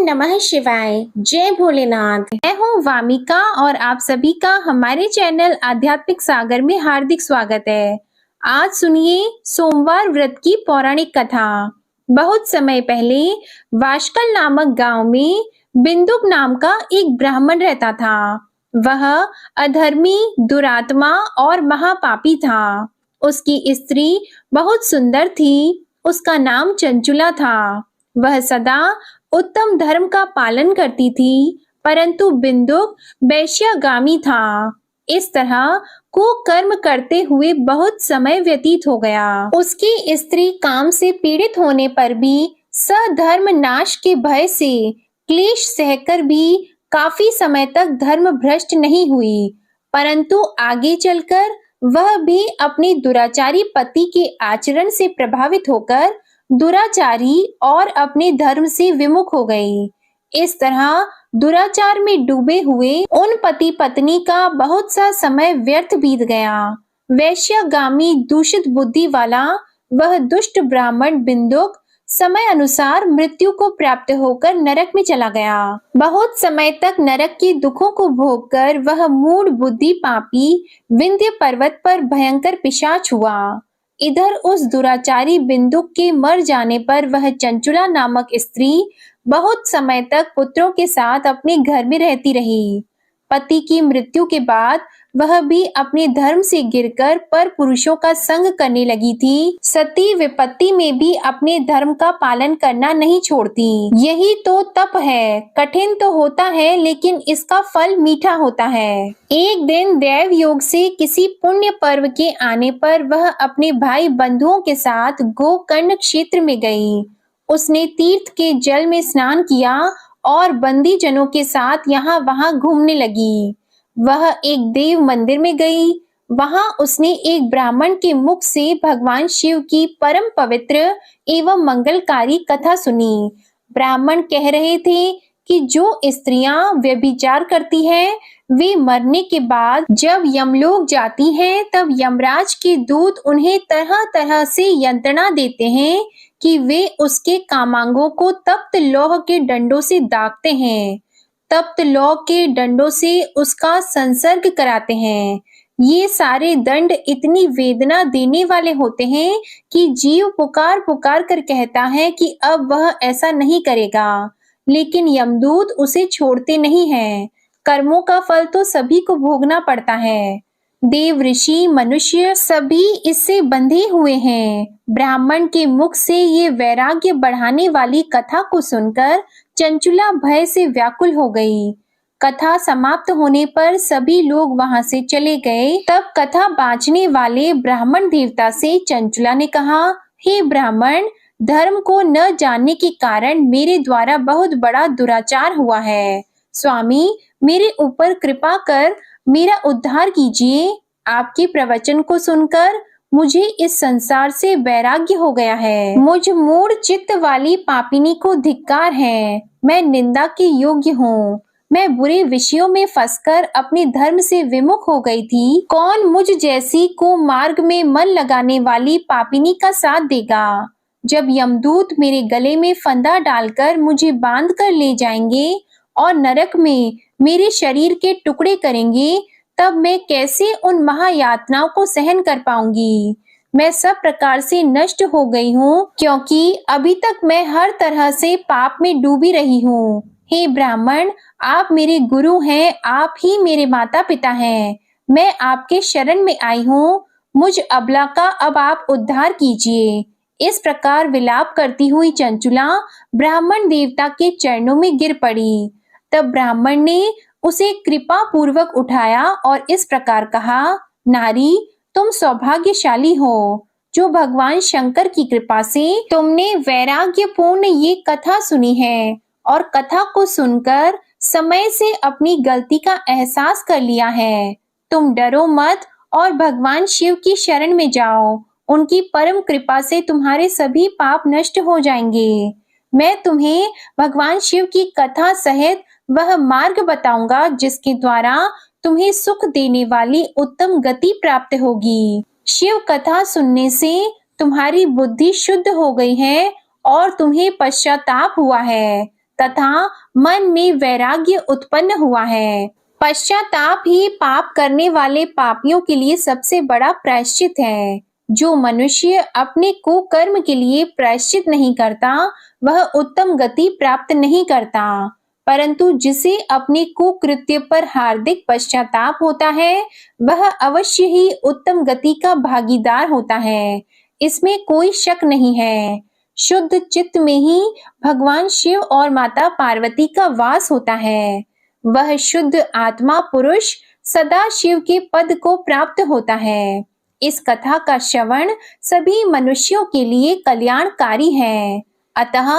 नमः शिवाय। जय भोलेनाथ। मैं हूँ वामिका और आप सभी का हमारे चैनल आध्यात्मिक सागर में हार्दिक स्वागत है। आज सुनिए सोमवार व्रत की पौराणिक कथा। बहुत समय पहले वाशकल नामक गांव में बिंदुक नाम का एक ब्राह्मण रहता था। वह अधर्मी, दुरात्मा और महापापी था। उसकी स्त्री बहुत सुंदर थी। उसका नाम चंचुला था। वह सदा उत्तम धर्म का पालन करती थी, परंतु बिंदुक वैश्यागामी था। इस तरह कुकर्म करते हुए बहुत समय व्यतीत हो गया। उसकी स्त्री काम से पीड़ित होने पर भी सधर्म नाश के भय से क्लेश सहकर भी काफी समय तक धर्म भ्रष्ट नहीं हुई, परंतु आगे चलकर वह भी अपने दुराचारी पति के आचरण से प्रभावित होकर दुराचारी और अपने धर्म से विमुख हो गई। इस तरह दुराचार में डूबे हुए उन पति पत्नी का बहुत सा समय व्यर्थ बीत गया। वैश्यागामी दूषित बुद्धि वाला वह दुष्ट ब्राह्मण बिंदुक समय अनुसार मृत्यु को प्राप्त होकर नरक में चला गया। बहुत समय तक नरक के दुखों को भोगकर वह मूढ़ बुद्धि पापी विंध्य पर्वत पर भयंकर पिशाच हुआ। इधर उस दुराचारी बिंदुक के मर जाने पर वह चंचुला नामक स्त्री बहुत समय तक पुत्रों के साथ अपने घर में रहती रही। पति की मृत्यु के बाद वह भी अपने धर्म से गिरकर पर पुरुषों का संग करने लगी थी। सती विपत्ति में भी अपने धर्म का पालन करना नहीं छोड़ती। यही तो तप है। कठिन तो होता है, लेकिन इसका फल मीठा होता है। एक दिन दैव योग से किसी पुण्य पर्व के आने पर वह अपने भाई बंधुओं के साथ गोकर्ण क्षेत्र में गई। उसने तीर्थ के जल में स्नान किया और बंदी जनों के साथ यहाँ वहां घूमने लगी। वह एक देव मंदिर में गई। वहां उसने एक ब्राह्मण के मुख से भगवान शिव की परम पवित्र एवं मंगलकारी कथा सुनी। ब्राह्मण कह रहे थे कि जो स्त्रियां व्यभिचार करती हैं, वे मरने के बाद जब यमलोक जाती हैं, तब यमराज के दूत उन्हें तरह तरह से यंत्रणा देते हैं कि वे उसके कामांगों को तप्त लौह के डंडों से दागते हैं। तप्त लौह के डंडों से उसका संसर्ग कराते हैं। ये सारे दंड इतनी वेदना देने वाले होते हैं कि जीव पुकार पुकार कर कहता है कि अब वह ऐसा नहीं करेगा, लेकिन यमदूत उसे छोड़ते नहीं हैं। कर्मों का फल तो सभी को भोगना पड़ता है। देव, ऋषि, मनुष्य सभी इससे बंधे हुए हैं। ब्राह्मण के मुख से ये वैराग्य बढ़ाने वाली कथा को सुनकर चंचुला भय से व्याकुल हो गई। कथा समाप्त होने पर सभी लोग वहां से चले गए। तब कथा बांचने वाले ब्राह्मण देवता से चंचुला ने कहा, हे ब्राह्मण, धर्म को न जानने के कारण मेरे द्वारा बहुत बड़ा दुराचार हुआ है। स्वामी, मेरे ऊपर कृपा कर मेरा उद्धार कीजिए। आपके प्रवचन को सुनकर मुझे इस संसार से वैराग्य हो गया है। मुझ मूढ़ चित्त वाली पापिनी को धिक्कार है। मैं निंदा के योग्य हूँ। मैं बुरे विषयों में फंसकर अपने धर्म से विमुख हो गई थी। कौन मुझ जैसी को मार्ग में मन लगाने वाली पापिनी का साथ देगा? जब यमदूत मेरे गले में फंदा डालकर मुझे बांध कर ले जाएंगे और नरक में मेरे शरीर के टुकड़े करेंगे, तब मैं कैसे उन महायातनाओं को सहन कर पाऊंगी? मैं सब प्रकार से नष्ट हो गई हूँ, क्योंकि अभी तक मैं हर तरह से पाप में डूबी रही हूँ। हे ब्राह्मण, आप मेरे गुरु हैं, आप ही मेरे माता पिता हैं। मैं आपके शरण में आई हूँ। मुझ अबला का अब आप उद्धार कीजिए। इस प्रकार विलाप करती हुई चंचुला ब्राह्मण देवता के चरणों में गिर पड़ी। तब ब्राह्मण ने उसे कृपा पूर्वक उठाया और इस प्रकार कहा, नारी, तुम सौभाग्यशाली हो, जो भगवान शंकर की कृपा से तुमने वैराग्यपूर्ण ये कथा सुनी है और कथा को सुनकर समय से अपनी गलती का एहसास कर लिया है। तुम डरो मत और भगवान शिव की शरण में जाओ। उनकी परम कृपा से तुम्हारे सभी पाप नष्ट हो जाएंगे। मैं तुम्हें भगवान शिव की कथा सहित वह मार्ग बताऊंगा जिसके द्वारा तुम्हें सुख देने वाली उत्तम गति प्राप्त होगी। शिव कथा सुनने से तुम्हारी बुद्धि शुद्ध हो गई है और तुम्हें पश्चाताप हुआ है। तथा मन में वैराग्य उत्पन्न हुआ है। पश्चाताप ही पाप करने वाले पापियों के लिए सबसे बड़ा प्रायश्चित है। जो मनुष्य अपने कुकर्म के लिए प्रायश्चित नहीं करता, वह उत्तम गति प्राप्त नहीं करता, परंतु जिसे अपने कुकृत्य पर हार्दिक पश्चाताप होता है, वह अवश्य ही उत्तम गति का भागीदार होता है। इसमें कोई शक नहीं है। शुद्ध चित्त में ही भगवान शिव और माता पार्वती का वास होता है। वह शुद्ध आत्मा पुरुष सदा शिव के पद को प्राप्त होता है। इस कथा का श्रवण सभी मनुष्यों के लिए कल्याणकारी है, अतः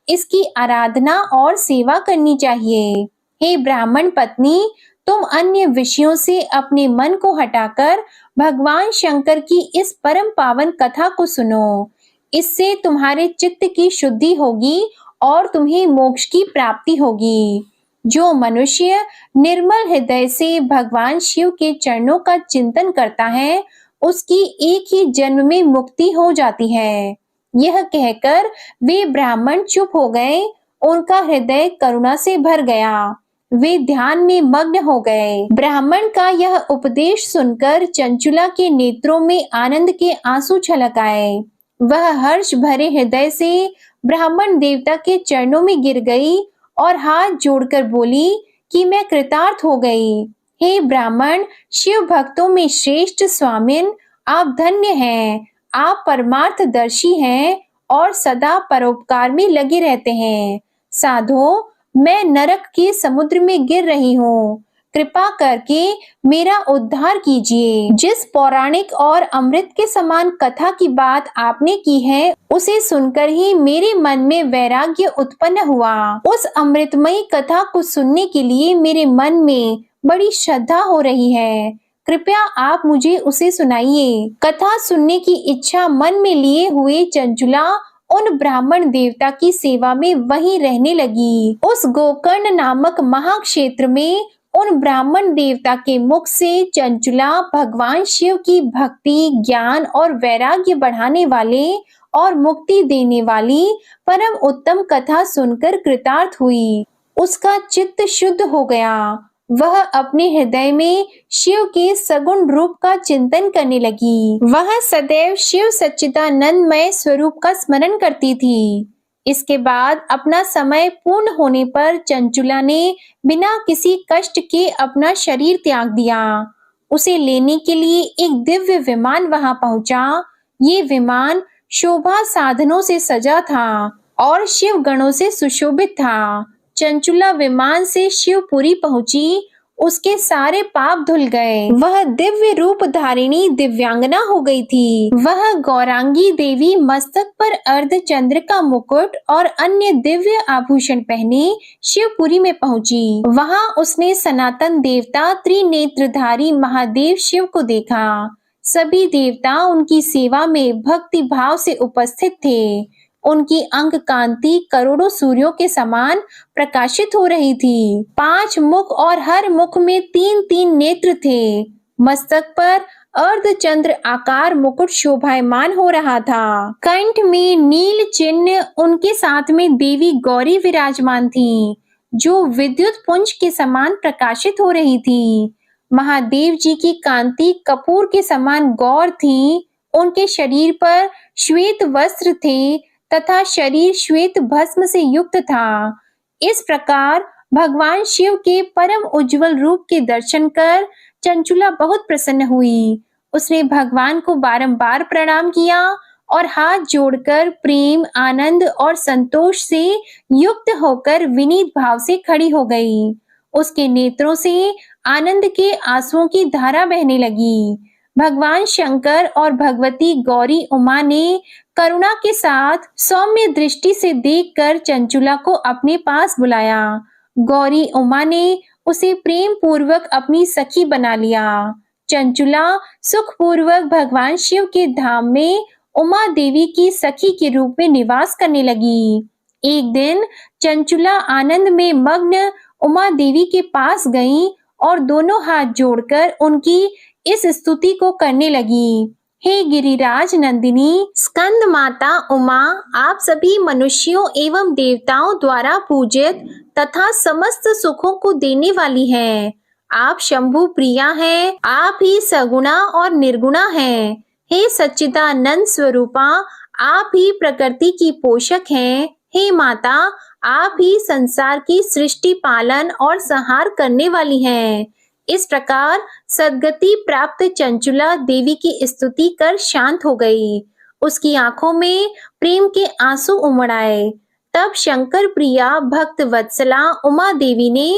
इसकी आराधना और सेवा करनी चाहिए। हे ब्राह्मण पत्नी, तुम अन्य विषयों से अपने मन को हटाकर भगवान शंकर की इस परम पावन कथा को सुनो। इससे तुम्हारे चित्त की शुद्धि होगी और तुम्हें मोक्ष की प्राप्ति होगी। जो मनुष्य निर्मल हृदय से भगवान शिव के चरणों का चिंतन करता है, उसकी एक ही जन्म में मुक्ति हो जाती है। यह कहकर वे ब्राह्मण चुप हो गए। उनका हृदय करुणा से भर गया। वे ध्यान में मग्न हो गए। ब्राह्मण का यह उपदेश सुनकर चंचुला के नेत्रों में आनंद के आंसू छलक आए। वह हर्ष भरे हृदय से ब्राह्मण देवता के चरणों में गिर गई और हाथ जोड़कर बोली कि मैं कृतार्थ हो गई। हे ब्राह्मण, शिव भक्तों में श्रेष्ठ स्वामिन, आप धन्य हैं। आप परमार्थदर्शी हैं और सदा परोपकार में लगे रहते हैं। साधो, मैं नरक के समुद्र में गिर रही हूँ। कृपा करके मेरा उद्धार कीजिए। जिस पौराणिक और अमृत के समान कथा की बात आपने की है, उसे सुनकर ही मेरे मन में वैराग्य उत्पन्न हुआ। उस अमृतमयी कथा को सुनने के लिए मेरे मन में बड़ी श्रद्धा हो रही है। कृपया आप मुझे उसे सुनाइए। कथा सुनने की इच्छा मन में लिए हुए चंचुला उन ब्राह्मण देवता की सेवा में वहीं रहने लगी। उस गोकर्ण नामक महाक्षेत्र में उन ब्राह्मण देवता के मुख से चंचुला भगवान शिव की भक्ति, ज्ञान और वैराग्य बढ़ाने वाले और मुक्ति देने वाली परम उत्तम कथा सुनकर कृतार्थ हुई। उसका चित्त शुद्ध हो गया। वह अपने हृदय में शिव के सगुण रूप का चिंतन करने लगी। वह सदैव शिव सच्चिदानंदमय स्वरूप का स्मरण करती थी। इसके बाद अपना समय पूर्ण होने पर चंचुला ने बिना किसी कष्ट के अपना शरीर त्याग दिया। उसे लेने के लिए एक दिव्य विमान वहां पहुंचा। ये विमान शोभा साधनों से सजा था और शिव गणों से सुशोभित था। चंचुला विमान से शिवपुरी पहुंची। उसके सारे पाप धुल गए। वह दिव्य रूप धारिणी दिव्यांगना हो गई थी। वह गौरांगी देवी मस्तक पर अर्धचंद्र का मुकुट और अन्य दिव्य आभूषण पहने शिवपुरी में पहुंची। वहां उसने सनातन देवता त्रिनेत्रधारी महादेव शिव को देखा। सभी देवता उनकी सेवा में भक्ति भाव से उपस्थित थे। उनकी अंग कांति करोड़ों सूर्यों के समान प्रकाशित हो रही थी। 5 मुख और हर मुख में 3-3 नेत्र थे। मस्तक पर अर्धचंद्र आकार मुकुट शोभायमान हो रहा था। कंठ में नील चिन्ह। उनके साथ में देवी गौरी विराजमान थी, जो विद्युत पुंज के समान प्रकाशित हो रही थी। महादेव जी की कांति कपूर के समान गौर थी। उनके शरीर पर श्वेत वस्त्र थे तथा शरीर श्वेत भस्म से युक्त था। इस प्रकार भगवान शिव के परम उज्जवल रूप के दर्शन कर चंचुला बहुत प्रसन्न हुई। उसने भगवान को बारंबार प्रणाम किया और हाथ जोड़कर प्रेम, आनंद और संतोष से युक्त होकर विनीत भाव से खड़ी हो गई। उसके नेत्रों से आनंद के आंसुओं की धारा बहने लगी। भगवान शंकर और भगवती गौरी उमा ने करुणा के साथ सौम्य दृष्टि से देखकर चंचुला को अपने पास बुलाया। गौरी उमा ने उसे प्रेम पूर्वक अपनी सखी बना लिया। चंचुला सुख पूर्वक भगवान शिव के धाम में उमा देवी की सखी के रूप में निवास करने लगी। एक दिन चंचुला आनंद में मग्न उमा देवी के पास गई और दोनों हाथ जोड़कर उनकी इस स्तुति को करने लगी। हे गिरिराज नंदिनी स्कंद माता उमा, आप सभी मनुष्यों एवं देवताओं द्वारा पूजित तथा समस्त सुखों को देने वाली हैं। आप शंभु प्रिया हैं, आप ही सगुणा और निर्गुणा हैं। हे सच्चिदानंद स्वरूपा, आप ही प्रकृति की पोषक हैं। हे माता, आप ही संसार की सृष्टि पालन और संहार करने वाली हैं। इस प्रकार सद्गति प्राप्त चंचुला देवी की स्तुति कर शांत हो गई। उसकी आंखों में प्रेम के आंसू उमड़ आए। तब शंकर प्रिया भक्त वत्सला उमा देवी ने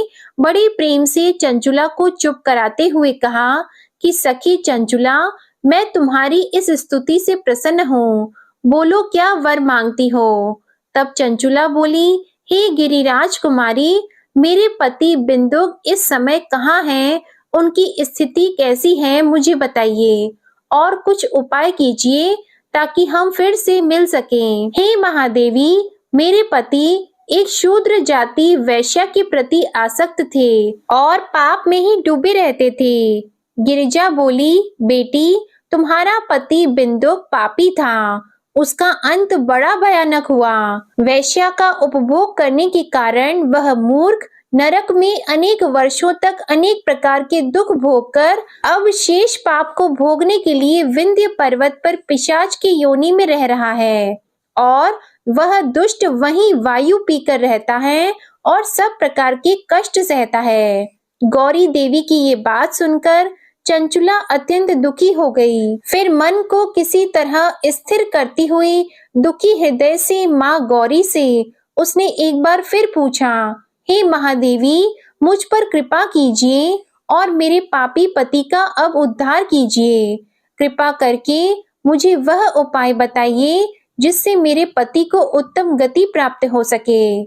बड़े प्रेम से चंचुला को चुप कराते हुए कहा कि सखी चंचुला, मैं तुम्हारी इस स्तुति से प्रसन्न हूँ। बोलो क्या वर मांगती हो। तब चंचुला बोली, हे गिरिराज कुमारी, मेरे पति बिंदुक इस समय कहाँ हैं? उनकी स्थिति कैसी है मुझे बताइए और कुछ उपाय कीजिए ताकि हम फिर से मिल सकें। हे महादेवी, मेरे पति एक शूद्र जाति वैश्या के प्रति आसक्त थे और पाप में ही डूबे रहते थे। गिरिजा बोली, बेटी, तुम्हारा पति बिंदुक पापी था, उसका अंत बड़ा भयानक हुआ। वैश्या का उपभोग करने के कारण वह मूर्ख नरक में अनेक वर्षों तक अनेक प्रकार के दुख भोगकर अब शेष पाप को भोगने के लिए विंध्य पर्वत पर पिशाच की योनि में रह रहा है और वह दुष्ट वहीं वायु पीकर रहता है और सब प्रकार के कष्ट सहता है। गौरी देवी की ये बात सुनकर चंचुला अत्यंत दुखी हो गई। फिर मन को किसी तरह स्थिर करती हुई दुखी हृदय से माँ गौरी से उसने एक बार फिर पूछा, हे महादेवी, मुझ पर कृपा कीजिए और मेरे पापी पति का अब उद्धार कीजिए। कृपा करके मुझे वह उपाय बताइए जिससे मेरे पति को उत्तम गति प्राप्त हो सके।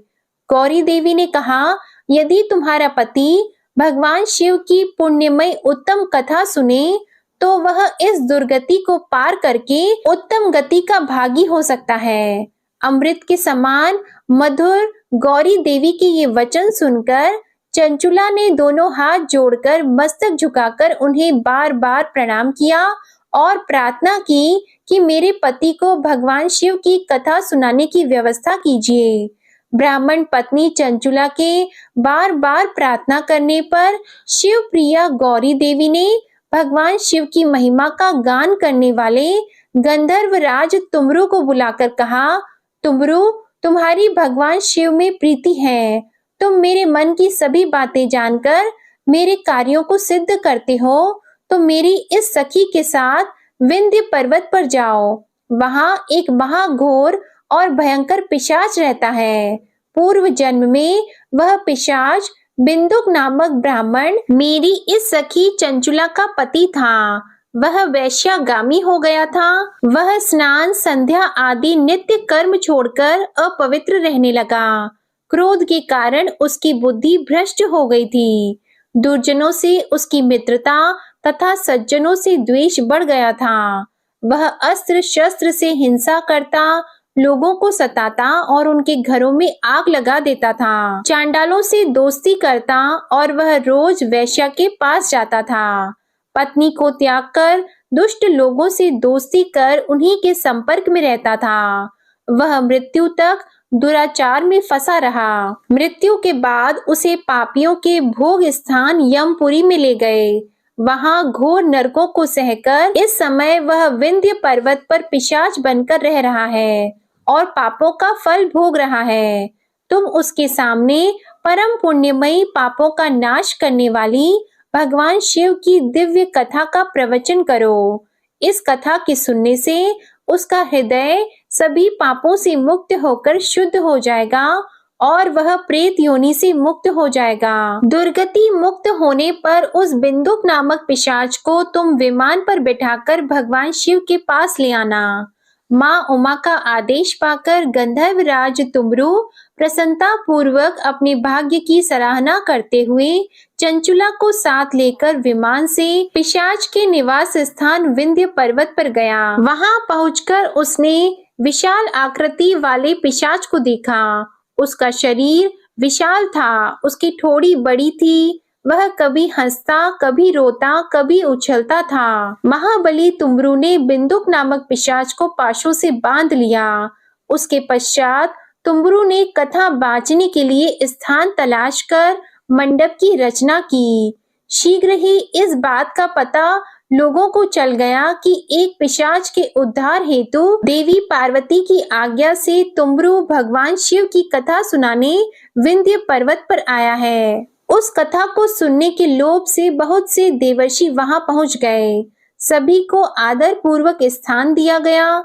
गौरी देवी ने कहा, यदि तुम्हारा पति भगवान शिव की पुण्यमय उत्तम कथा सुने तो वह इस दुर्गति को पार करके उत्तम गति का भागी हो सकता है। अमृत के समान मधुर गौरी देवी के ये वचन सुनकर चंचुला ने दोनों हाथ जोड़कर मस्तक झुकाकर उन्हें बार बार प्रणाम किया और प्रार्थना की कि मेरे पति को भगवान शिव की कथा सुनाने की व्यवस्था कीजिए। ब्राह्मण पत्नी चंचुला के बार बार प्रार्थना करने पर शिव प्रिया गौरी देवी ने भगवान शिव की महिमा का गान करने वाले गंधर्व राज तुमरु को बुलाकर कहा, तुमरु, तुम्हारी भगवान शिव में प्रीति है। तुम मेरे मन की सभी बातें जानकर मेरे कार्यों को सिद्ध करते हो, तो मेरी इस सखी के साथ विंध्य पर्वत पर जाओ। वहां एक महाघोर और भयंकर पिशाच रहता है। पूर्व जन्म में वह पिशाच बिंदुक नामक ब्राह्मण मेरी इस सखी चंचुला का पति था। वह वैश्यागामी हो गया था। वह स्नान संध्या आदि नित्य कर्म छोड़कर अपवित्र रहने लगा। क्रोध के कारण उसकी बुद्धि भ्रष्ट हो गई थी। दुर्जनों से उसकी मित्रता तथा सज्जनों से द्वेष बढ़ गया था। वह अस्त्र शस्त्र से हिंसा करता, लोगों को सताता और उनके घरों में आग लगा देता था। चांडालों से दोस्ती करता और वह रोज वैश्या के पास जाता था। पत्नी को त्याग कर दुष्ट लोगों से दोस्ती कर उन्हीं के संपर्क में रहता था। वह मृत्यु तक दुराचार में फंसा रहा। मृत्यु के बाद उसे पापियों के भोग स्थान यमपुरी में ले गए। वहां घोर नरकों को सहकर इस समय वह विंध्य पर्वत पर पिशाच बनकर रह रहा है और पापों का फल भोग रहा है। तुम उसके सामने परम पुण्यमयी पापों का नाश करने वाली भगवान शिव की दिव्य कथा का प्रवचन करो। इस कथा के सुनने से उसका हृदय सभी पापों से मुक्त होकर शुद्ध हो जाएगा और वह प्रेत योनि से मुक्त हो जाएगा। दुर्गति मुक्त होने पर उस बिंदुक नामक पिशाच को तुम विमान पर बिठाकर भगवान शिव के पास ले आना। माँ उमा का आदेश पाकर गंधर्व राज तुमरु प्रसन्नता पूर्वक अपने भाग्य की सराहना करते हुए चंचुला को साथ लेकर विमान से पिशाच के निवास स्थान विंध्य पर्वत पर गया। वहां पहुंचकर उसने विशाल आकृति वाले पिशाच को देखा। उसका शरीर विशाल था, उसकी ठोड़ी बड़ी थी, वह कभी हंसता, कभी रोता, कभी उछलता था। महाबली तुमरू ने बिंदुक नामक पिशाच को पाशों से बांध लिया। उसके पश्चात तुमरू ने कथा बांचने के लिए स्थान तलाश कर मंडप की रचना की। शीघ्र ही इस बात का पता लोगों को चल गया कि एक पिशाच के उद्धार हेतु देवी पार्वती की आज्ञा से तुमरू भगवान शिव की कथा सुनाने विंध्य पर्वत पर आया है। उस कथा को सुनने के लोभ से बहुत से देवर्षि वहां पहुंच गए। सभी को आदर पूर्वक स्थान दिया गया।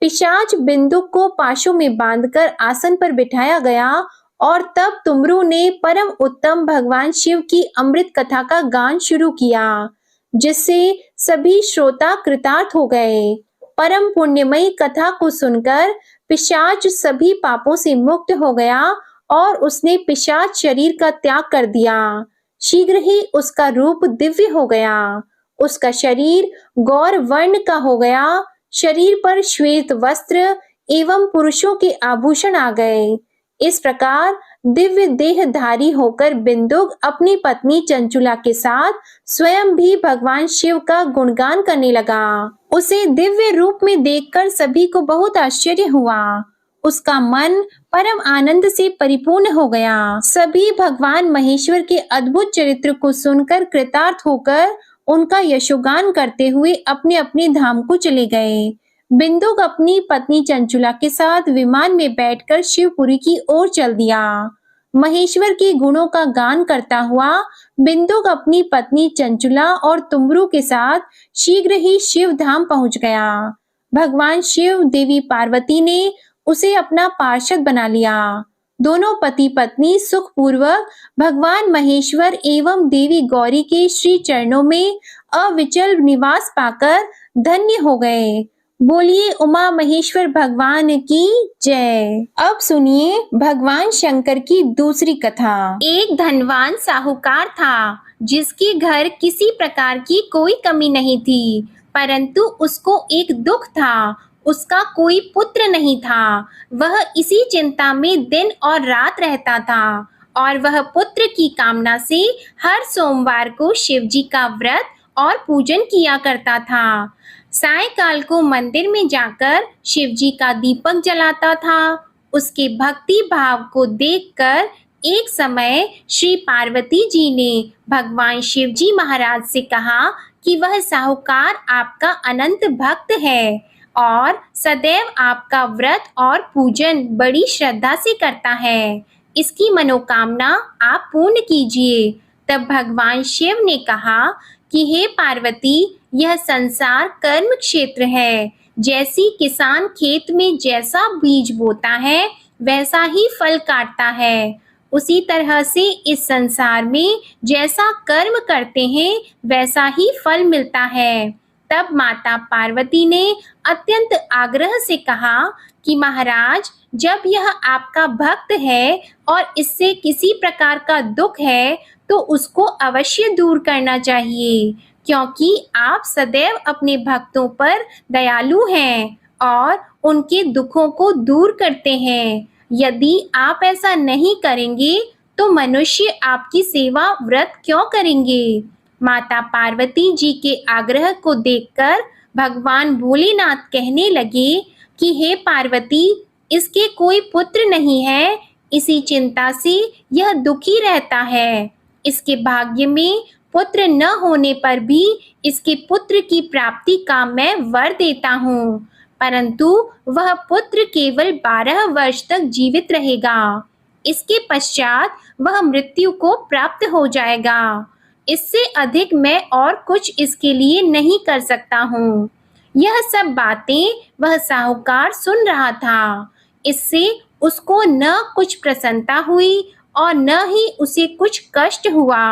पिशाच बिंदुक को पाशों में बांधकर आसन पर बिठाया गया और तब तुमरू ने परम उत्तम भगवान शिव की अमृत कथा का गान शुरू किया, जिससे सभी श्रोता कृतार्थ हो गए। परम पुण्यमयी कथा को सुनकर पिशाच सभी पापों से मुक्त हो गया और उसने पिशाच शरीर का त्याग कर दिया। शीघ्र ही उसका रूप दिव्य हो गया। उसका शरीर गौर वर्ण का हो गया। शरीर पर श्वेत वस्त्र एवं पुरुषों के आभूषण आ गए। इस प्रकार दिव्य देहधारी होकर बिंदुक अपनी पत्नी चंचुला के साथ स्वयं भी भगवान शिव का गुणगान करने लगा। उसे दिव्य रूप में देखकर सभी को बहुत आश्चर्य हुआ। उसका मन परम आनंद से परिपूर्ण हो गया। सभी भगवान महेश्वर के अद्भुत चरित्र को सुनकर कृतार्थ होकर उनका यशोगान करते हुए अपने अपने धाम को चले गए। बिंदुक अपनी पत्नी चंचुला के साथ विमान में बैठकर शिवपुरी की ओर चल दिया। महेश्वर के गुणों का गान करता हुआ बिंदुक अपनी पत्नी चंचुला और तुमरू के साथ शीघ्र ही शिव धाम पहुंच गया। भगवान शिव देवी पार्वती ने उसे अपना पार्षद बना लिया। दोनों पति पत्नी सुखपूर्वक भगवान महेश्वर एवं देवी गौरी के श्री चरणों में अविचल निवास पाकर धन्य हो गए। बोलिए उमा महेश्वर भगवान की जय। अब सुनिए भगवान शंकर की दूसरी कथा। एक धनवान साहूकार था, जिसके घर किसी प्रकार की कोई कमी नहीं थी, परंतु उसको एक दुख था। उसका कोई पुत्र नहीं था। वह इसी चिंता में दिन और रात रहता था और वह पुत्र की कामना से हर सोमवार को शिवजी का व्रत और पूजन किया करता था। सायंकाल को मंदिर में जाकर शिवजी का दीपक जलाता था। उसके भक्ति भाव को देखकर एक समय श्री पार्वती जी ने भगवान शिवजी महाराज से कहा कि वह साहूकार आपका अनंत भक्त है और सदैव आपका व्रत और पूजन बड़ी श्रद्धा से करता है। इसकी मनोकामना आप पूर्ण कीजिए। तब भगवान शिव ने कहा कि हे पार्वती, यह संसार कर्म क्षेत्र है। जैसी किसान खेत में जैसा बीज बोता है वैसा ही फल काटता है, उसी तरह से इस संसार में जैसा कर्म करते हैं वैसा ही फल मिलता है। तब माता पार्वती ने अत्यंत आग्रह से कहा कि महाराज, जब यह आपका भक्त है और इससे किसी प्रकार का दुख है तो उसको अवश्य दूर करना चाहिए, क्योंकि आप सदैव अपने भक्तों पर दयालु हैं और उनके दुखों को दूर करते हैं। यदि आप ऐसा नहीं करेंगे तो मनुष्य आपकी सेवा व्रत क्यों करेंगे? माता पार्वती जी के आग्रह को देखकर भगवान भोलेनाथ कहने लगे कि हे पार्वती, इसके कोई पुत्र नहीं है, इसी चिंता से यह दुखी रहता है। इसके भाग्य में पुत्र न होने पर भी इसके पुत्र की प्राप्ति का मैं वर देता हूँ, परंतु वह पुत्र केवल 12 वर्ष तक जीवित रहेगा। इसके पश्चात वह मृत्यु को प्राप्त हो जाएगा। इससे अधिक मैं और कुछ इसके लिए नहीं कर सकता हूँ। यह सब बातें वह साहूकार सुन रहा था। इससे उसको न कुछ प्रसन्नता हुई और न ही उसे कुछ कष्ट हुआ।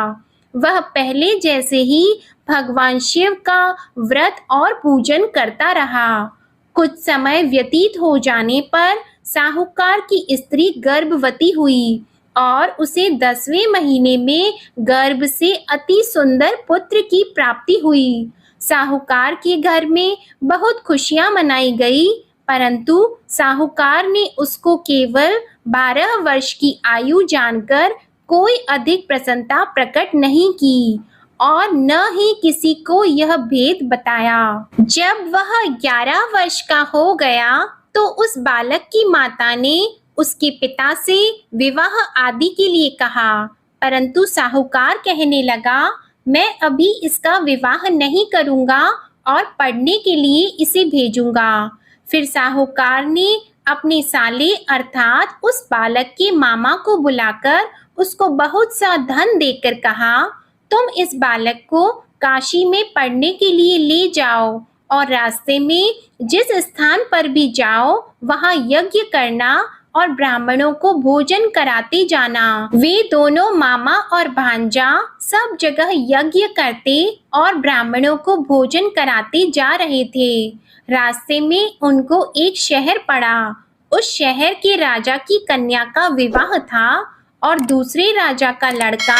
वह पहले जैसे ही भगवान शिव का व्रत और पूजन करता रहा। कुछ समय व्यतीत हो जाने पर साहूकार की स्त्री गर्भवती हुई और उसे 10वें महीने में गर्भ से अति सुंदर पुत्र की प्राप्ति हुई। साहूकार के घर में बहुत खुशियां मनाई गई, परंतु साहूकार ने उसको केवल 12 वर्ष की आयु जानकर कोई अधिक प्रसन्नता प्रकट नहीं की और न ही किसी को यह भेद बताया। जब वह 11 वर्ष का हो गया तो उस बालक की माता ने उसके पिता से विवाह आदि के लिए कहा, परंतु साहूकार कहने लगा, मैं अभी इसका विवाह नहीं करूंगा और पढ़ने के लिए इसे भेजूंगा। फिर साहूकार ने अपने साले अर्थात उस बालक के मामा को बुलाकर उसको बहुत सा धन देकर कहा, तुम इस बालक को काशी में पढ़ने के लिए ले जाओ और रास्ते में जिस स्थान पर भी जाओ वहां यज्ञ करना और ब्राह्मणों को भोजन कराते जाना। वे दोनों मामा और भांजा सब जगह यज्ञ करते और ब्राह्मणों को भोजन कराते जा रहे थे। रास्ते में उनको एक शहर पड़ा। उस शहर के राजा की कन्या का विवाह था और दूसरे राजा का लड़का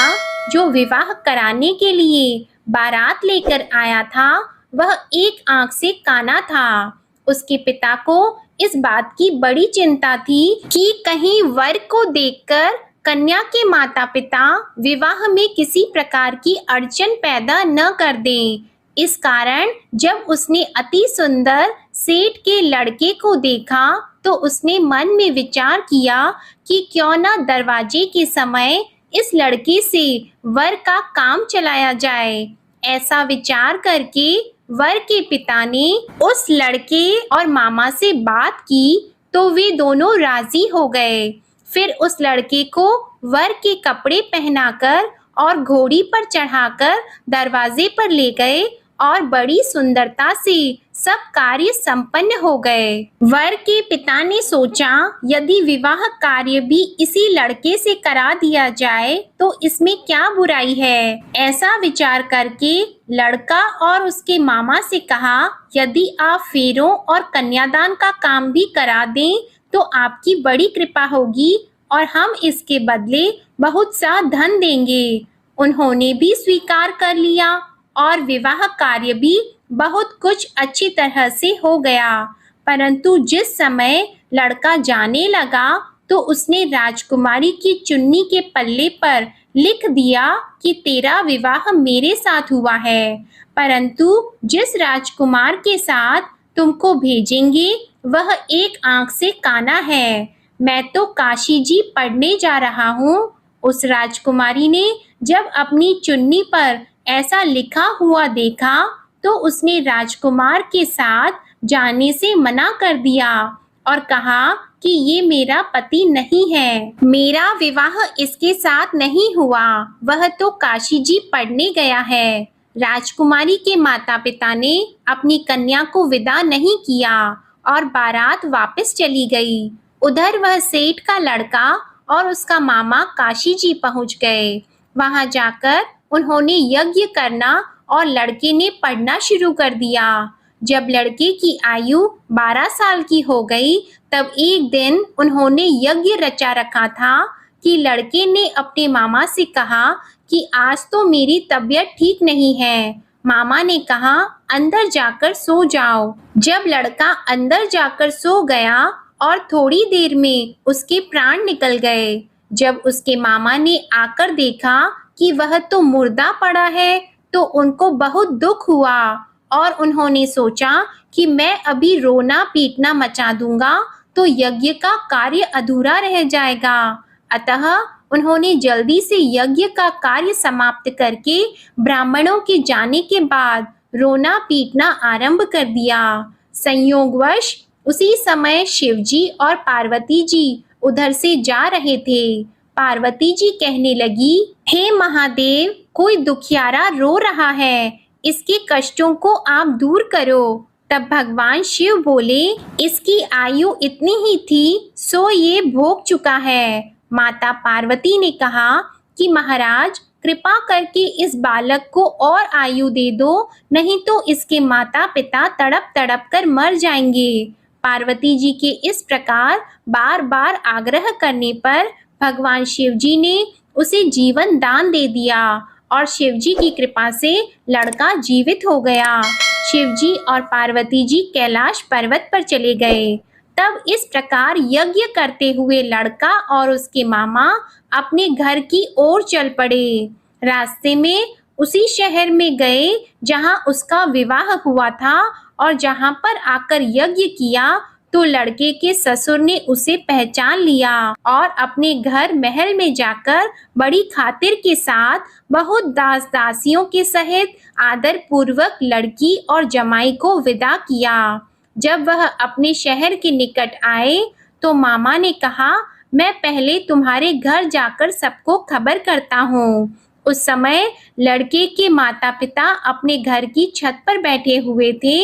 जो विवाह कराने के लिए बारात लेकर आया था, वह एक आंख से काना था। उसके पिता को इस बात की बड़ी चिंता थी कि कहीं वर को देखकर कन्या के माता पिता विवाह में किसी प्रकार की अड़चन पैदा न कर दें। इस कारण जब उसने अति सुंदर सेठ के लड़के को देखा तो उसने मन में विचार किया कि क्यों न दरवाजे के समय इस लड़के से वर का काम चलाया जाए। ऐसा विचार करके वर के पिता ने उस लड़के और मामा से बात की तो वे दोनों राजी हो गए। फिर उस लड़के को वर के कपड़े पहनाकर और घोड़ी पर चढ़ाकर दरवाजे पर ले गए और बड़ी सुंदरता से सब कार्य संपन्न हो गए। वर के पिता ने सोचा, यदि विवाह कार्य भी इसी लड़के से करा दिया जाए तो इसमें क्या बुराई है। ऐसा विचार करके लड़का और उसके मामा से कहा, यदि आप फेरों और कन्यादान का काम भी करा दें तो आपकी बड़ी कृपा होगी और हम इसके बदले बहुत सा धन देंगे। उन्होंने भी स्वीकार कर लिया और विवाह कार्य भी बहुत कुछ अच्छी तरह से हो गया। परंतु जिस समय लड़का जाने लगा तो उसने राजकुमारी की चुन्नी के पल्ले पर लिख दिया कि तेरा विवाह मेरे साथ हुआ है, परंतु जिस राजकुमार के साथ तुमको भेजेंगे वह एक आंख से काना है। मैं तो काशी जी पढ़ने जा रहा हूँ। उस राजकुमारी ने जब अपनी चुन्नी पर ऐसा लिखा हुआ देखा तो उसने राजकुमार के साथ जाने से मना कर दिया और कहा कि ये मेरा पति नहीं है, मेरा विवाह इसके साथ नहीं हुआ, वह तो काशी जी पढ़ने गया है। राजकुमारी के माता पिता ने अपनी कन्या को विदा नहीं किया और बारात वापस चली गई। उधर वह सेठ का लड़का और उसका मामा काशी जी पहुंच गए। वहां जाकर उन्होंने यज्ञ करना और लड़के ने पढ़ना शुरू कर दिया। जब लड़के की आयु 12 साल की हो गई तब एक दिन उन्होंने यज्ञ रचा रखा था कि लड़के ने अपने मामा से कहा कि आज तो मेरी तबीयत ठीक नहीं है। मामा ने कहा, अंदर जाकर सो जाओ। जब लड़का अंदर जाकर सो गया और थोड़ी देर में उसके प्राण निकल गए। जब उसके मामा ने आकर देखा कि वह तो मुर्दा पड़ा है तो उनको बहुत दुख हुआ और उन्होंने सोचा कि मैं अभी रोना पीटना मचा दूंगा तो यज्ञ का कार्य अधूरा रह जाएगा। अतः उन्होंने जल्दी से यज्ञ का कार्य समाप्त करके ब्राह्मणों के जाने के बाद रोना पीटना आरंभ कर दिया। संयोगवश उसी समय शिवजी और पार्वती जी उधर से जा रहे थे। पार्वती जी कहने लगी, हे महादेव, कोई दुखियारा रो रहा है, इसके कष्टों को आप दूर करो। तब भगवान शिव बोले, इसकी आयु इतनी ही थी सो ये भोग चुका है। माता पार्वती ने कहा कि महाराज कृपा करके इस बालक को और आयु दे दो, नहीं तो इसके माता पिता तड़प तड़प कर मर जाएंगे। पार्वती जी के इस प्रकार बार बार आग्रह करने पर भगवान शिव जी ने उसे जीवन दान दे दिया और शिव जी की कृपा से लड़का जीवित हो गया। शिव जी और पार्वती जी कैलाश पर्वत पर चले गए। तब इस प्रकार यज्ञ करते हुए लड़का और उसके मामा अपने घर की ओर चल पड़े। रास्ते में उसी शहर में गए जहां उसका विवाह हुआ था और जहां पर आकर यज्ञ किया तो लड़के के ससुर ने उसे पहचान लिया और अपने घर महल में जाकर बड़ी खातिर के साथ बहुत दास दासियों के सहित आदर पूर्वक लड़की और जमाई को विदा किया। जब वह अपने शहर के निकट आए तो मामा ने कहा, मैं पहले तुम्हारे घर जाकर सबको खबर करता हूँ। उस समय लड़के के माता पिता अपने घर की छत पर बैठे हुए थे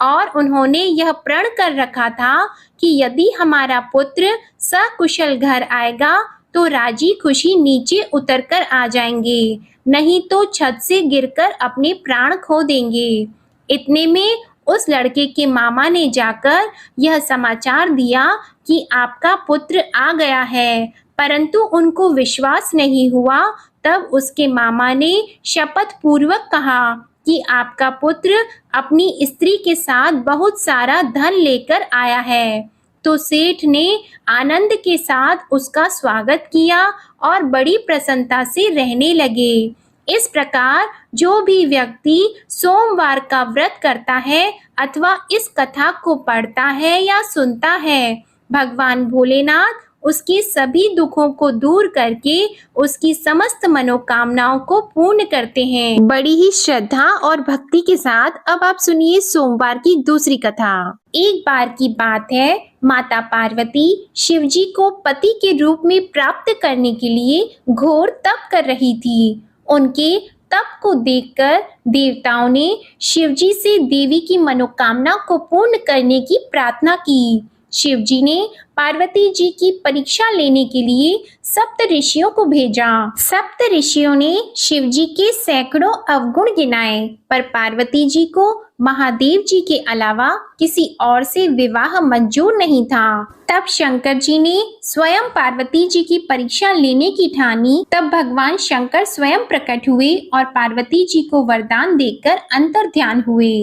और उन्होंने यह प्रण कर रखा था कि यदि हमारा पुत्र सकुशल घर आएगा तो राजी खुशी नीचे उतरकर आ जाएंगे, नहीं तो छत से गिरकर अपने प्राण खो देंगे। इतने में उस लड़के के मामा ने जाकर यह समाचार दिया कि आपका पुत्र आ गया है, परंतु उनको विश्वास नहीं हुआ। तब उसके मामा ने शपथ पूर्वक कहा कि आपका पुत्र अपनी स्त्री के साथ बहुत सारा धन लेकर आया है। तो सेठ ने आनंद के साथ उसका स्वागत किया और बड़ी प्रसन्नता से रहने लगे। इस प्रकार जो भी व्यक्ति सोमवार का व्रत करता है अथवा इस कथा को पढ़ता है या सुनता है, भगवान भोलेनाथ उसके सभी दुखों को दूर करके उसकी समस्त मनोकामनाओं को पूर्ण करते हैं। बड़ी ही श्रद्धा और भक्ति के साथ अब आप सुनिए सोमवार की दूसरी कथा। एक बार की बात है, माता पार्वती शिव जी को पति के रूप में प्राप्त करने के लिए घोर तप कर रही थी। उनके तप को देखकर देवताओं ने शिव जी से देवी की मनोकामना को पूर्ण करने की प्रार्थना की। शिव जी ने पार्वती जी की परीक्षा लेने के लिए सप्त ऋषियों को भेजा। सप्त ऋषियों ने शिव जी के सैकड़ों अवगुण गिनाए, पर पार्वती जी को महादेव जी के अलावा किसी और से विवाह मंजूर नहीं था। तब शंकर जी ने स्वयं पार्वती जी की परीक्षा लेने की ठानी। तब भगवान शंकर स्वयं प्रकट हुए और पार्वती जी को वरदान देकर अंतर्ध्यान हुए।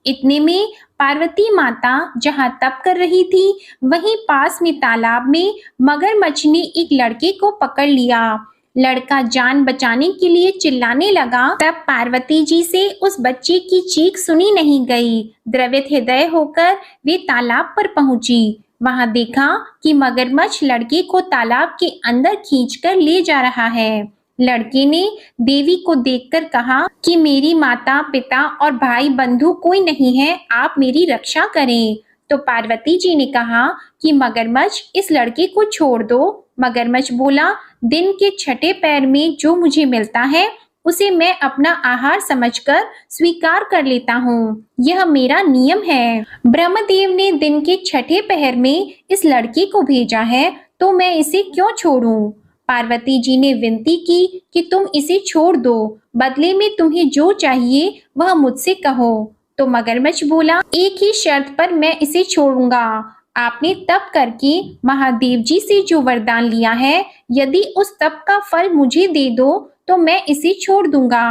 इतने में पार्वती माता जहाँ तप कर रही थी वहीं पास में तालाब में मगरमच्छ ने एक लड़के को पकड़ लिया। लड़का जान बचाने के लिए चिल्लाने लगा। तब पार्वती जी से उस बच्चे की चीख सुनी नहीं गई। द्रवित हृदय होकर वे तालाब पर पहुंची। वहां देखा कि मगरमच्छ लड़के को तालाब के अंदर खींचकर ले जा रहा है। लड़के ने देवी को देखकर कहा कि मेरी माता पिता और भाई बंधु कोई नहीं है, आप मेरी रक्षा करें। तो पार्वती जी ने कहा कि मगरमच्छ इस लड़के को छोड़ दो। मगरमच्छ बोला, दिन के छठे पैर में जो मुझे मिलता है उसे मैं अपना आहार समझकर स्वीकार कर लेता हूँ, यह मेरा नियम है। ब्रह्मदेव ने दिन के छठे पहर में इस लड़के को भेजा है तो मैं इसे क्यों छोड़ूं? पार्वती जी ने विनती की कि तुम इसे छोड़ दो, बदले में तुम्हें जो चाहिए वह मुझसे कहो। तो मगरमच्छ बोला, एक ही शर्त पर मैं इसे छोड़ूंगा। आपने तप करके महादेव जी से जो वरदान लिया है, यदि उस तप का फल मुझे दे दो तो मैं इसे छोड़ दूंगा।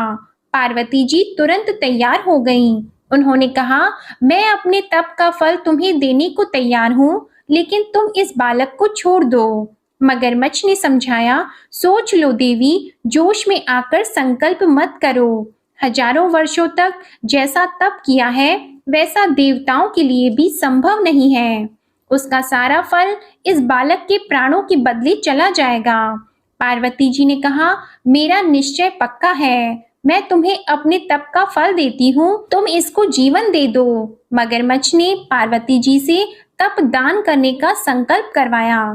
पार्वती जी तुरंत तैयार हो गईं। उन्होंने कहा, मैं अपने तप का फल तुम्हें देने को तैयार हूँ, लेकिन तुम इस बालक को छोड़ दो। मगरमच्छ ने समझाया, सोच लो देवी, जोश में आकर संकल्प मत करो। हजारों वर्षों तक जैसा तप किया है वैसा देवताओं के लिए भी संभव नहीं है। उसका सारा फल इस बालक के प्राणों के बदले चला जाएगा। पार्वती जी ने कहा, मेरा निश्चय पक्का है, मैं तुम्हें अपने तप का फल देती हूँ, तुम इसको जीवन दे दो। मगरमच्छ ने पार्वती जी से तप दान करने का संकल्प करवाया।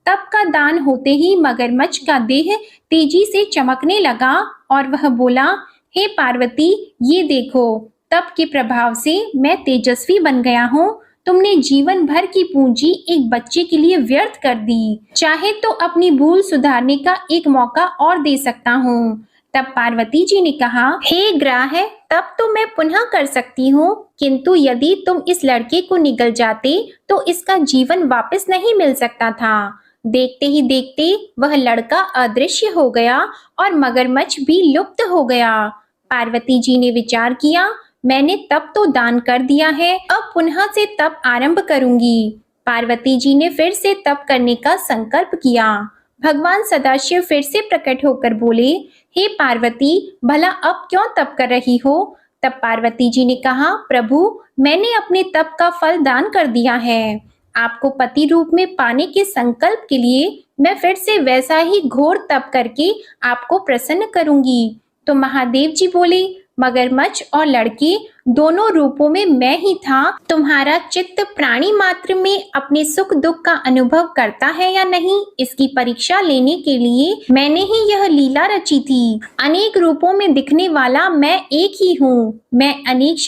तप का दान होते ही मगरमच्छ का देह तेजी से चमकने लगा और वह बोला, हे पार्वती, ये देखो, तप के प्रभाव से मैं तेजस्वी बन गया हूँ। तुमने जीवन भर की पूंजी एक बच्चे के लिए व्यर्थ कर दी। चाहे तो अपनी भूल सुधारने का एक मौका और दे सकता हूँ। तब पार्वती जी ने कहा, हे ग्राह, तब तो मैं पुनः कर सकती हूँ, किंतु यदि तुम इस लड़के को निगल जाते तो इसका जीवन वापस नहीं मिल सकता था। देखते ही देखते वह लड़का अदृश्य हो गया और मगरमच्छ भी लुप्त हो गया। पार्वती जी ने विचार किया, मैंने तप तो दान कर दिया है, अब पुनः से तप आरंभ करूंगी। पार्वती जी ने फिर से तप करने का संकल्प किया। भगवान सदाशिव फिर से प्रकट होकर बोले, हे पार्वती, भला अब क्यों तप कर रही हो? तब पार्वती जी ने कहा, प्रभु, मैंने अपने तप का फल दान कर दिया है। आपको पति रूप में पाने के संकल्प के लिए मैं फिर से वैसा ही घोर तप करके आपको प्रसन्न करूंगी। तो महादेव जी बोले, मगरमच्छ और लड़के दोनों रूपों में मैं ही था। तुम्हारा चित्त प्राणी मात्र में अपने सुख दुख का अनुभव करता है या नहीं, इसकी परीक्षा लेने के लिए मैंने ही यह लीला रची थी। अनेक रूपों में दिखने वाला मैं एक ही हूँ। मैं अनेक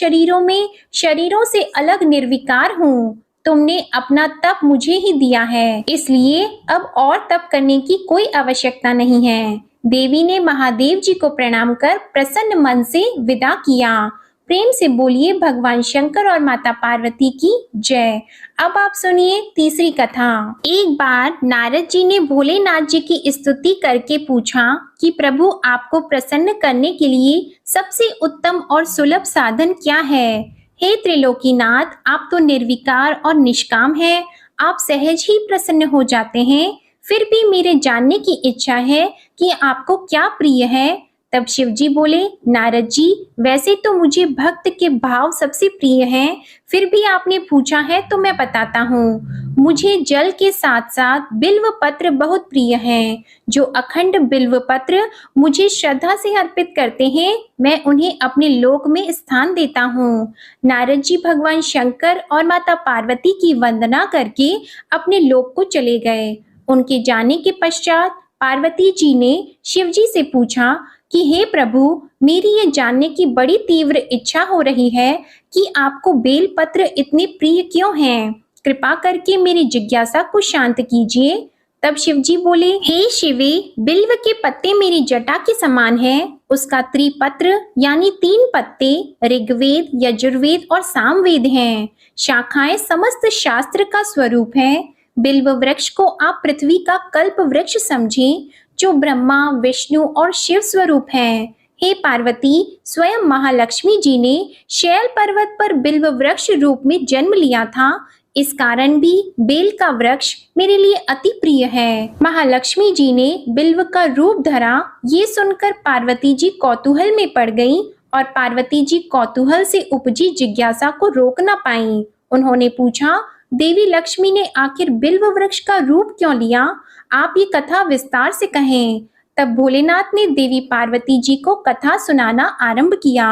शरीरों से अलग निर्विकार हूँ। तुमने अपना तप मुझे ही दिया है, इसलिए अब और तप करने की कोई आवश्यकता नहीं है। देवी ने महादेव जी को प्रणाम कर प्रसन्न मन से विदा किया। प्रेम से बोलिए भगवान शंकर और माता पार्वती की जय। अब आप सुनिए तीसरी कथा। एक बार नारद जी ने भोलेनाथ जी की स्तुति करके पूछा कि प्रभु, आपको प्रसन्न करने के लिए सबसे उत्तम और सुलभ साधन क्या है? हे त्रिलोकीनाथ, आप तो निर्विकार और निष्काम हैं। आप सहज ही प्रसन्न हो जाते हैं। फिर भी मेरे जानने की इच्छा है कि आपको क्या प्रिय है। तब शिव जी बोले, नारद जी, वैसे तो मुझे भक्त के भाव सबसे प्रिय हैं, फिर भी आपने पूछा है तो मैं बताता हूँ। मुझे जल के साथ साथ बिल्व पत्र बहुत प्रिय हैं। जो अखंड बिल्व पत्र मुझे श्रद्धा से अर्पित करते हैं, मैं उन्हें अपने लोक में स्थान देता हूँ। नारद जी भगवान शंकर और माता पार्वती की वंदना करके अपने लोक को चले गए। उनके जाने के पश्चात पार्वती जी ने शिव जी से पूछा कि हे प्रभु, मेरी ये जानने की बड़ी तीव्र इच्छा हो रही है कि आपको बेलपत्र इतने प्रिय क्यों हैं? कृपा करके मेरी जिज्ञासा को शांत कीजिए। तब शिव जी बोले, हे शिवे, बिल्व के पत्ते मेरी जटा के समान है। उसका त्रिपत्र यानी 3 पत्ते ऋग्वेद, यजुर्वेद और सामवेद हैं। शाखाएं समस्त शास्त्र का स्वरूप है। बिल्व वृक्ष को आप पृथ्वी का कल्प वृक्ष समझें, जो ब्रह्मा, विष्णु और शिव स्वरूप हैं। हे पार्वती, स्वयं महालक्ष्मी जी ने शैल पर्वत पर बिल्व वृक्ष रूप में जन्म लिया था। इस कारण भी बेल का वृक्ष मेरे लिए अति प्रिय है। महालक्ष्मी जी ने बिल्व का रूप धरा। ये सुनकर पार्वती जी कौतूहल में पड़ गईं और पार्वती जी कौतूहल से उपजी जिज्ञासा को रोक न पाईं। उन्होंने पूछा, देवी लक्ष्मी ने आखिर बिल्व वृक्ष का रूप क्यों लिया? आप ये कथा विस्तार से कहें। तब भोलेनाथ ने देवी पार्वती जी को कथा सुनाना आरंभ किया।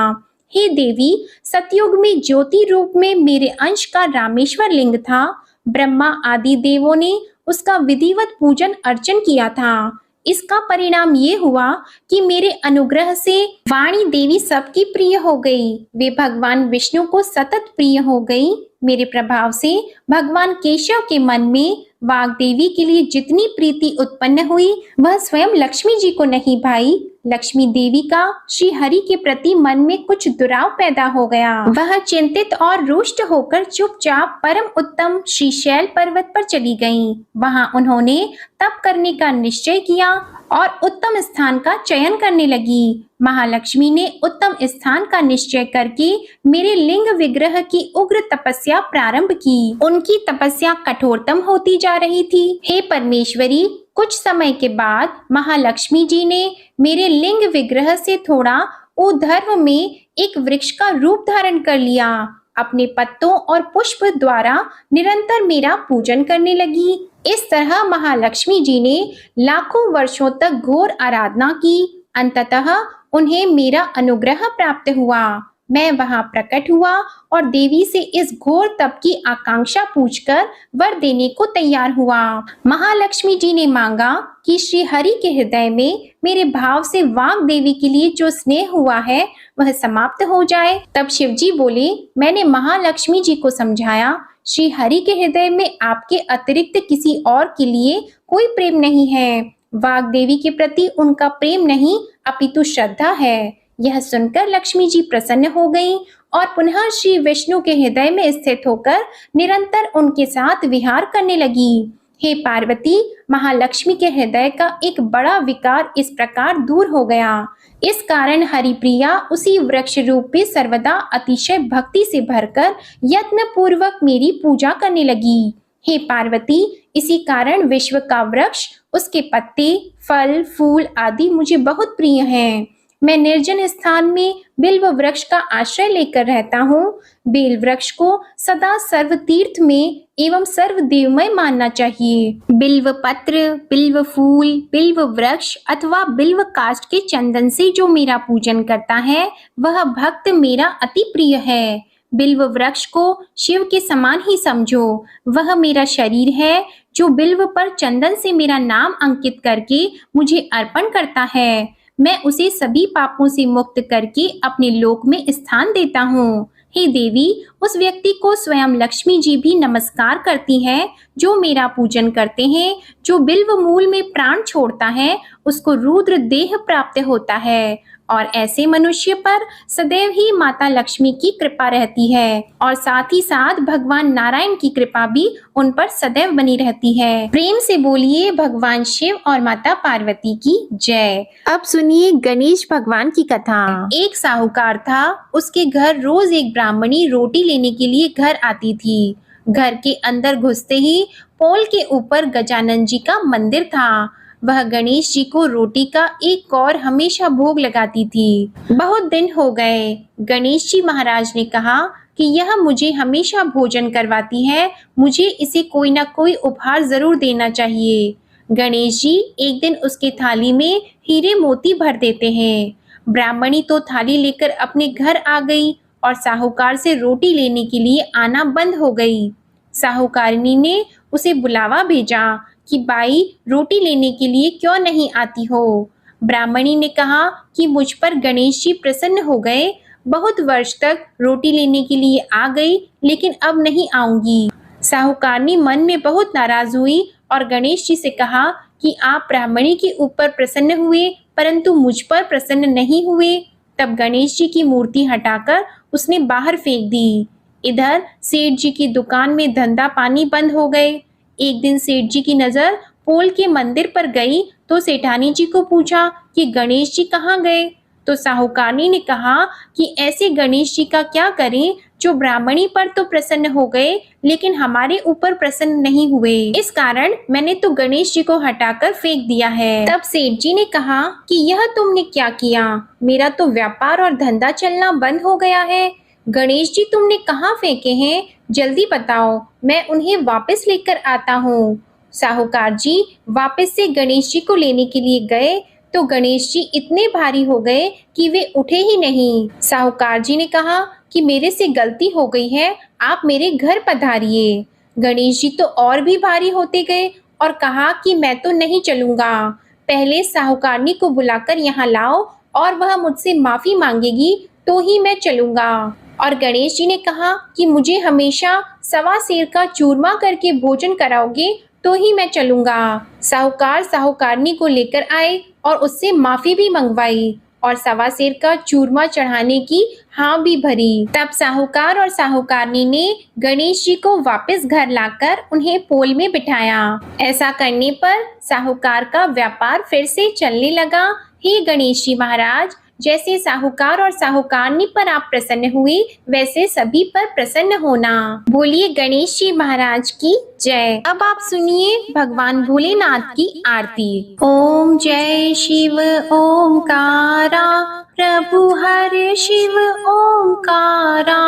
हे देवी, सतयुग में ज्योति रूप में मेरे अंश का रामेश्वर लिंग था। ब्रह्मा आदि देवों ने उसका विधिवत पूजन अर्चन किया था। इसका परिणाम ये हुआ कि मेरे अनुग्रह से वाणी देवी सबकी प्रिय हो गई। वे भगवान विष्णु को सतत प्रिय हो गई। मेरे प्रभाव से भगवान केशव के मन में वाग देवी के लिए जितनी प्रीति उत्पन्न हुई, वह स्वयं लक्ष्मी जी को नहीं भाई। लक्ष्मी देवी का श्री हरि के प्रति मन में कुछ दुराव पैदा हो गया। वह चिंतित और रुष्ट होकर चुपचाप परम उत्तम श्री शैल पर्वत पर चली गईं। वहां उन्होंने तप करने का निश्चय किया और उत्तम स्थान का चयन करने लगी। महालक्ष्मी ने उत्तम स्थान का निश्चय करके मेरे लिंग विग्रह की उग्र तपस्या प्रारंभ की। उनकी तपस्या कठोरतम होती जा रही थी। हे परमेश्वरी, कुछ समय के बाद महालक्ष्मी जी ने मेरे लिंग विग्रह से थोड़ा ऊर्ध्व में एक वृक्ष का रूप धारण कर लिया। अपने पत्तों और पुष्प द्वारा निरंतर मेरा पूजन करने लगी। इस तरह महालक्ष्मी जी ने लाखों वर्षों तक घोर आराधना की। अंततः उन्हें मेरा अनुग्रह प्राप्त हुआ। मैं वहां प्रकट हुआ और देवी से इस घोर तप की आकांक्षा पूछकर वर देने को तैयार हुआ। महालक्ष्मी जी ने मांगा कि श्री हरि के हृदय में मेरे भाव से वाग देवी के लिए जो स्नेह हुआ है वह समाप्त हो जाए। तब शिव जी बोले, मैंने महालक्ष्मी जी को समझाया, श्री हरि के हृदय में आपके अतिरिक्त किसी और के लिए कोई प्रेम नहीं है। वाग देवी के प्रति उनका प्रेम नहीं अपितु श्रद्धा है। यह सुनकर लक्ष्मी जी प्रसन्न हो गईं और पुनः श्री विष्णु के हृदय में स्थित होकर निरंतर उनके साथ विहार करने लगी। हे पार्वती, महालक्ष्मी के हृदय का एक बड़ा विकार इस प्रकार दूर हो गया। इस कारण हरिप्रिया उसी वृक्ष रूप में सर्वदा अतिशय भक्ति से भरकर यत्न पूर्वक मेरी पूजा करने लगी। हे पार्वती, इसी कारण विश्व का वृक्ष, उसके पत्ते, फल, फूल आदि मुझे बहुत प्रिय हैं। मैं निर्जन स्थान में बिल्व वृक्ष का आश्रय लेकर रहता हूँ। बेल वृक्ष को सदा सर्व तीर्थ में एवं सर्व देवमय मानना चाहिए। बिल्व पत्र, बिल्व फूल, बिल्व वृक्ष अथवा बिल्व काष्ठ के चंदन से जो मेरा पूजन करता है, वह भक्त मेरा अति प्रिय है। बिल्व वृक्ष को शिव के समान ही समझो। वह मेरा शरीर है, जो बिल्व पर चंदन से मेरा नाम अंकित करके मुझे अर्पण करता है। मैं उसे सभी पापों से मुक्त करके अपने लोक में स्थान देता हूँ। हे देवी, उस व्यक्ति को स्वयं लक्ष्मी जी भी नमस्कार करती हैं, जो मेरा पूजन करते हैं। जो बिल्व मूल में प्राण छोड़ता है, उसको रुद्र देह प्राप्त होता है और ऐसे मनुष्य पर सदैव ही माता लक्ष्मी की कृपा रहती है और साथ ही साथ भगवान नारायण की कृपा भी उन पर सदैव बनी रहती है। प्रेम से बोलिए भगवान शिव और माता पार्वती की जय। अब सुनिए गणेश भगवान की कथा। एक साहूकार था, उसके घर रोज एक ब्राह्मणी रोटी लेने के लिए घर आती थी। घर के अंदर घुसते ही पोल के ऊपर गजानन जी का मंदिर था। वह गणेश जी को रोटी का एक कौर हमेशा भोग लगाती थी। बहुत दिन हो गए। गणेश जी महाराज ने कहा कि यह मुझे हमेशा भोजन करवाती है, मुझे इसे कोई ना कोई उपहार जरूर देना चाहिए। गणेश जी एक दिन उसके थाली में हीरे मोती भर देते हैं। ब्राह्मणी तो थाली लेकर अपने घर आ गई और साहूकार से रोटी लेने के लिए आना बंद हो गई। साहूकारनी ने उसे बुलावा भेजा कि बाई, रोटी लेने के लिए क्यों नहीं आती हो। ब्राह्मणी ने कहा कि मुझ पर गणेश जी प्रसन्न हो गए, बहुत वर्ष तक रोटी लेने के लिए आ गई, लेकिन अब नहीं आऊंगी। साहूकारनी मन में बहुत नाराज हुई और गणेश जी से कहा कि आप ब्राह्मणी के ऊपर प्रसन्न हुए, परंतु मुझ पर प्रसन्न नहीं हुए। तब गणेश जी की मूर्ति हटाकर उसने बाहर फेंक दी। इधर सेठ जी की दुकान में धंधा पानी बंद हो गए। एक दिन सेठ जी की नजर पोल के मंदिर पर गई तो सेठानी जी को पूछा कि गणेश जी कहाँ गए। तो साहूकारनी ने कहा कि ऐसे गणेश जी का क्या करें, जो ब्राह्मणी पर तो प्रसन्न हो गए लेकिन हमारे ऊपर प्रसन्न नहीं हुए। इस कारण मैंने तो गणेश जी को हटाकर फेंक दिया है। तब सेठ जी ने कहा कि यह तुमने क्या किया, मेरा तो व्यापार और धंधा चलना बंद हो गया है। गणेश जी तुमने कहाँ फेंके हैं, जल्दी बताओ, मैं उन्हें वापस लेकर आता हूँ। साहूकार जी वापस से गणेश जी को लेने के लिए गए तो गणेश जी इतने भारी हो गए कि वे उठे ही नहीं। साहूकार जी ने कहा कि मेरे से गलती हो गई है, आप मेरे घर पधारिए। गणेश जी तो और भी भारी होते गए और कहा कि मैं तो नहीं चलूंगा, पहले साहूकारनी को बुलाकर यहाँ लाओ और वह मुझसे माफी मांगेगी तो ही मैं चलूंगा। और गणेश जी ने कहा कि मुझे हमेशा सवा सेर का चूरमा करके भोजन कराओगे तो ही मैं चलूंगा। साहूकार साहूकारनी को लेकर आए और उससे माफी भी मंगवाई और सवा सेर का चूरमा चढ़ाने की हाँ भी भरी। तब साहूकार और साहूकारनी ने गणेश जी को वापस घर लाकर उन्हें पोल में बिठाया। ऐसा करने पर साहूकार का व्यापार फिर से चलने लगा। हे गणेश जी महाराज, जैसे साहूकार और साहूकारनी पर आप प्रसन्न हुए, वैसे सभी पर प्रसन्न होना। बोलिए गणेश जी महाराज की जय। अब आप सुनिए भगवान भोलेनाथ की आरती। ओम जय शिव ओमकारा, प्रभु हर शिव ओमकारा।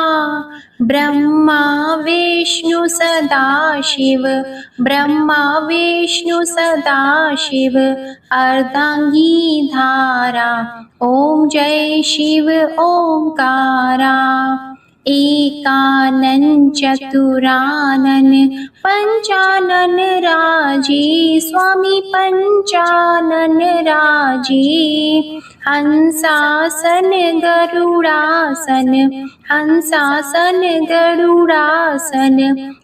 ब्रह्मा विष्णु सदा शिव, ब्रह्मा विष्णु सदा शिव, अर्धांगी धारा। ओम जय शिव ओमकारा। एकानन चतुरानन पंचानन राजे, स्वामी पंचानन राजे। हंसासन गरुड़ासन, हंसासन गरुड़ासन,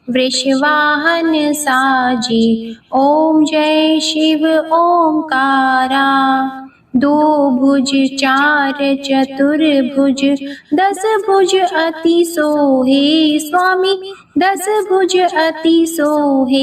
वृषवाहन साजे। ओम जय शिव ओमकारा। दो भुज चार चतुर्भुज, दस भुज अति सोहे, स्वामी दस भुज अति सोहे।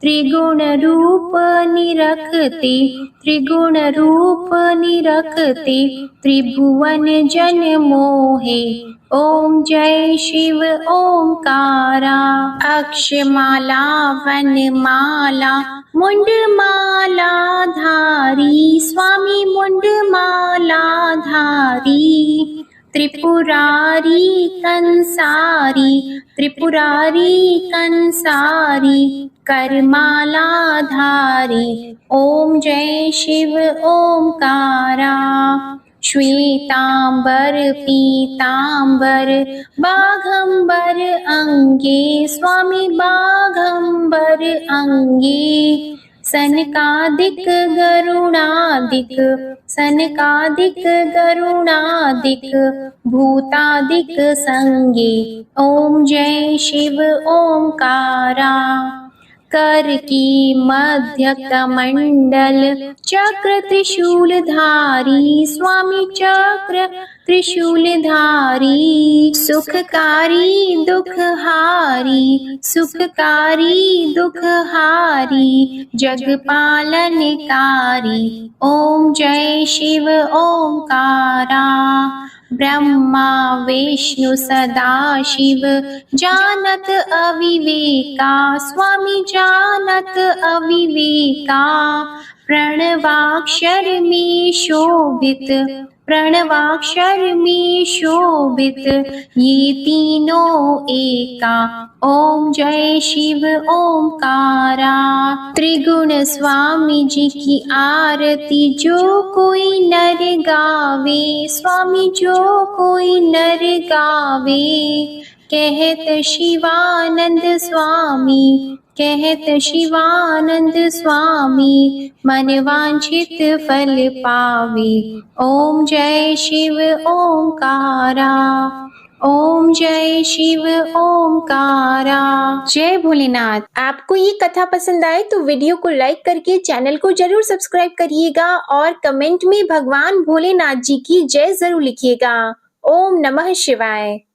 त्रिगुण रूप निरखते, त्रिगुण रूप निरखते, त्रिभुवन जन मोहे। ओम जय शिव ओंकारा। अक्षमाला वनमाला मुंडमाला धारी, स्वामी मुंडमाला धारी। त्रिपुरारी कंसारी, त्रिपुरारी कंसारी, करमाला धारी। ओम जय शिव ओंकारा। श्वेतांबर पीतांबर बाघंबर अंगे, स्वामी बाघंबर अंगे। सनकादिक गरुणादिक, सनकादिक गरुणादिक, भूतादिक संगे। ओम जय शिव ओंकारा। कर की मध्य कमंडल चक्र त्रिशूलधारी, स्वामी चक्र त्रिशूलधारी। सुखकारी दुखहारी, सुखकारी दुखहारी, जगपालनकारी। ओम जय शिव ओंकारा। ब्रह्मा विष्णु सदाशिव जानत अविवेका, स्वामी जानत अविवेका। प्रणवाक्षर में शोभित, प्रणवाक्षर में शोभित, ये तीनों एका। ओम जय शिव ओंकारा। त्रिगुण स्वामी जी की आरती जो कोई नर गावे, स्वामी जो कोई नर गावे। कहत शिवानंद स्वामी, कहत शिवानंद स्वामी, मन वांछित फल पावे। ओम जय शिव ओंकारा। ओम जय शिव ओंकारा। जय भोलेनाथ। आपको ये कथा पसंद आए तो वीडियो को लाइक करके चैनल को जरूर सब्सक्राइब करिएगा और कमेंट में भगवान भोलेनाथ जी की जय जरूर लिखिएगा। ओम नमः शिवाय।